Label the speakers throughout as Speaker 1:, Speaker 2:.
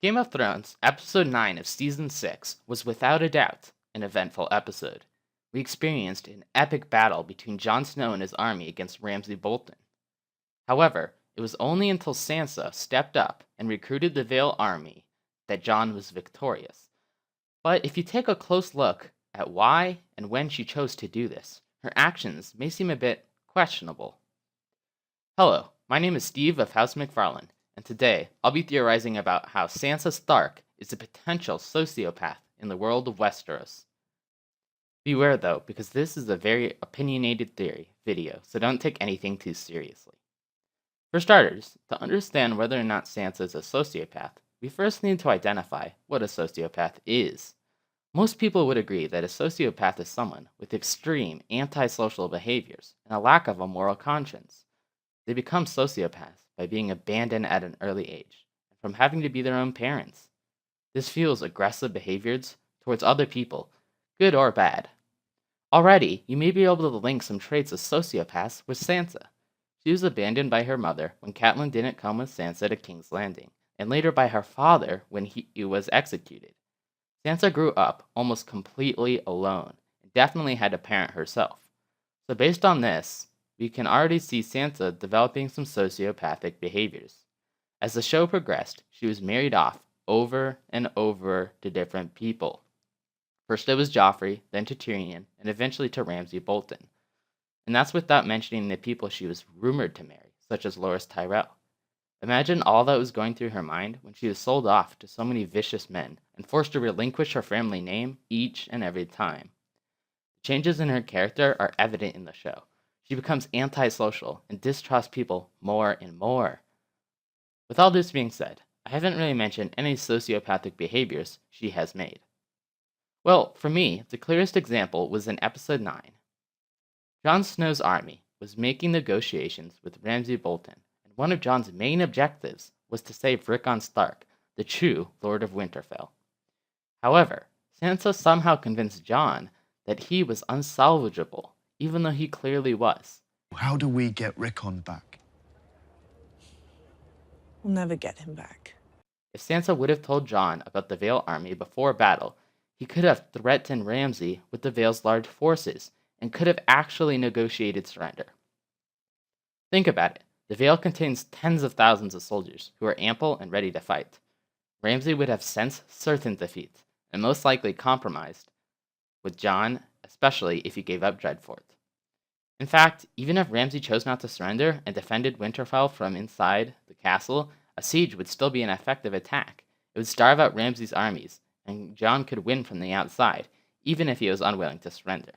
Speaker 1: Game of Thrones, Episode 9 of Season 6, was without a doubt an eventful episode. We experienced an epic battle between Jon Snow and his army against Ramsay Bolton. However, it was only until Sansa stepped up and recruited the Vale Army that Jon was victorious. But if you take a close look at why and when she chose to do this, her actions may seem a bit questionable. Hello, my name is Steve of House McFarlane, and today I'll be theorizing about how Sansa Stark is a potential sociopath in the world of Westeros. Beware though, because this is a very opinionated theory video, so don't take anything too seriously. For starters, to understand whether or not Sansa is a sociopath, we first need to identify what a sociopath is. Most people would agree that a sociopath is someone with extreme antisocial behaviors and a lack of a moral conscience. They become sociopaths by being abandoned at an early age, and from having to be their own parents. This fuels aggressive behaviors towards other people, good or bad. Already, you may be able to link some traits of sociopaths with Sansa. She was abandoned by her mother when Catelyn didn't come with Sansa to King's Landing, and later by her father when he was executed. Sansa grew up almost completely alone, and definitely had to parent herself. So based on this, we can already see Sansa developing some sociopathic behaviors. As the show progressed, she was married off over and over to different people. First it was Joffrey, then to Tyrion, and eventually to Ramsay Bolton. And that's without mentioning the people she was rumored to marry, such as Loras Tyrell. Imagine all that was going through her mind when she was sold off to so many vicious men and forced to relinquish her family name each and every time. The changes in her character are evident in the show. She becomes antisocial and distrusts people more and more. With all this being said, I haven't really mentioned any sociopathic behaviors she has made. Well, for me, the clearest example was in Episode 9. Jon Snow's army was making negotiations with Ramsay Bolton, and one of Jon's main objectives was to save Rickon Stark, the true Lord of Winterfell. However, Sansa somehow convinced Jon that he was unsalvageable, even though he clearly was.
Speaker 2: How do we get Rickon back?
Speaker 3: We'll never get him back.
Speaker 1: If Sansa would have told Jon about the Vale Army before battle, he could have threatened Ramsay with the Vale's large forces, and could have actually negotiated surrender. Think about it. The Vale contains tens of thousands of soldiers who are ample and ready to fight. Ramsay would have sensed certain defeat, and most likely compromised with Jon, especially if he gave up Dreadfort. In fact, even if Ramsay chose not to surrender and defended Winterfell from inside the castle, a siege would still be an effective attack. It would starve out Ramsay's armies, and Jon could win from the outside, even if he was unwilling to surrender.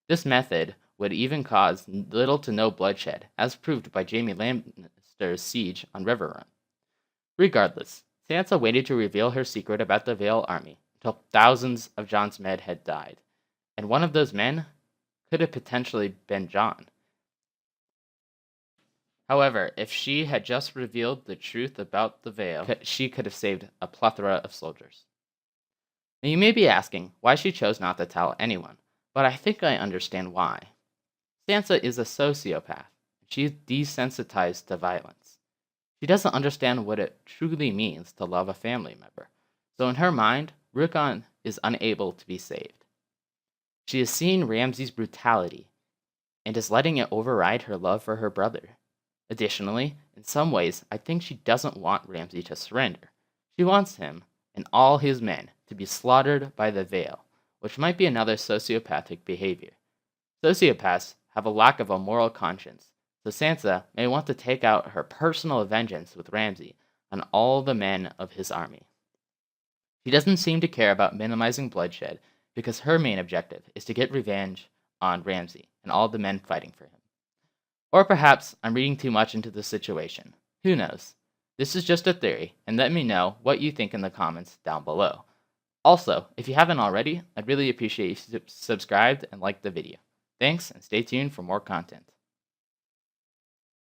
Speaker 1: This method would even cause little to no bloodshed, as proved by Jaime Lannister's siege on Riverrun. Regardless, Sansa waited to reveal her secret about the Vale Army until thousands of Jon's men had died, and one of those men could have potentially been Jon. However, if she had just revealed the truth about the Vale, she could have saved a plethora of soldiers. Now you may be asking why she chose not to tell anyone, but I think I understand why. Sansa is a sociopath. She's desensitized to violence. She doesn't understand what it truly means to love a family member, so in her mind, Rickon is unable to be saved. She is seeing Ramsay's brutality and is letting it override her love for her brother. Additionally, in some ways, I think she doesn't want Ramsay to surrender. She wants him and all his men to be slaughtered by the Vale, which might be another sociopathic behavior. Sociopaths have a lack of a moral conscience, so Sansa may want to take out her personal vengeance with Ramsay on all the men of his army. She doesn't seem to care about minimizing bloodshed because her main objective is to get revenge on Ramsay and all the men fighting for him. Or perhaps I'm reading too much into the situation. Who knows? This is just a theory, and let me know what you think in the comments down below. Also, if you haven't already, I'd really appreciate if you subscribed and liked the video. Thanks, and stay tuned for more content.